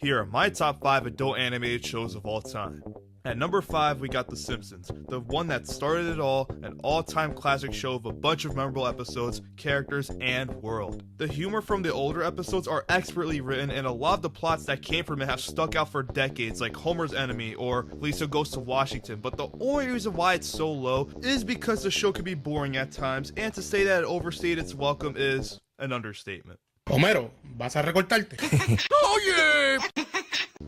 Here are my top 5 adult animated shows of all time. At number 5, we got The Simpsons, the one that started it all, an all-time classic show of a bunch of memorable episodes, characters, and world. The humor from the older episodes are expertly written, and a lot of the plots that came from it have stuck out for decades, like Homer's Enemy or Lisa Goes to Washington, but the only reason why it's so low is because the show can be boring at times, and to say that it overstayed its welcome is an understatement. Homero, vas a recortarte. Oh yeah!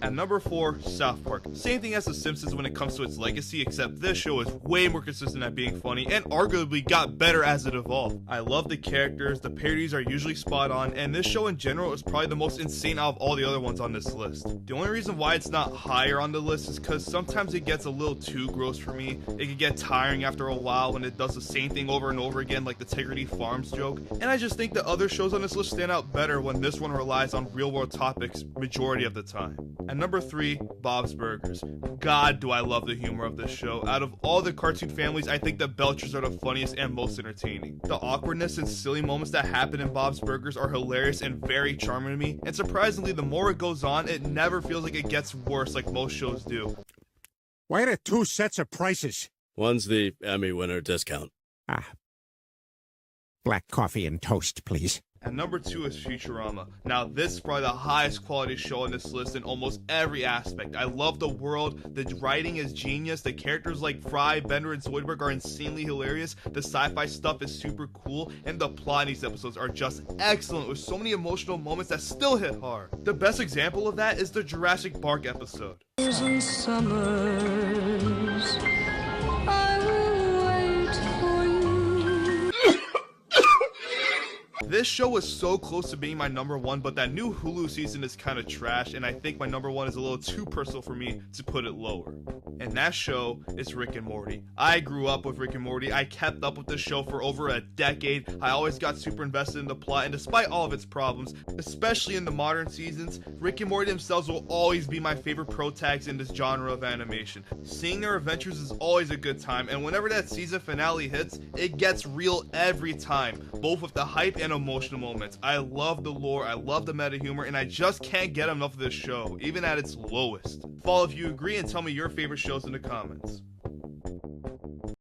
At number 4, South Park. Same thing as The Simpsons when it comes to its legacy, except this show is way more consistent at being funny and arguably got better as it evolved. I love the characters, the parodies are usually spot on, and this show in general is probably the most insane out of all the other ones on this list. The only reason why it's not higher on the list is because sometimes it gets a little too gross for me. It can get tiring after a while when it does the same thing over and over again, like the Tigrity Farms joke, and I just think that other shows on this list stand out better when this one relies on real world topics majority of the time. At number 3, Bob's Burgers. God, do I love the humor of this show. Out of all the cartoon families, I think the Belchers are the funniest and most entertaining. The awkwardness and silly moments that happen in Bob's Burgers are hilarious and very charming to me, and surprisingly, the more it goes on, it never feels like it gets worse like most shows do. Why are there 2 sets of prices? One's the Emmy winner discount. Black coffee and toast, please. At number 2 is Futurama. Now this is probably the highest quality show on this list in almost every aspect. I love the world, the writing is genius, the characters like Fry, Bender, and Zoidberg are insanely hilarious, the sci-fi stuff is super cool, and the plot in these episodes are just excellent with so many emotional moments that still hit hard. The best example of that is the Jurassic Park episode. This show was so close to being my number 1, but that new Hulu season is kind of trash, and I think my number 1 is a little too personal for me to put it lower. And that show is Rick and Morty. I grew up with Rick and Morty. I kept up with this show for over a decade. I always got super invested in the plot, and despite all of its problems, especially in the modern seasons, Rick and Morty themselves will always be my favorite protags in this genre of animation. Seeing their adventures is always a good time, and whenever that season finale hits, it gets real every time, both with the hype and emotional moments. I love the lore, I love the meta humor, and I just can't get enough of this show, even at its lowest. Follow if you agree and tell me your favorite shows in the comments.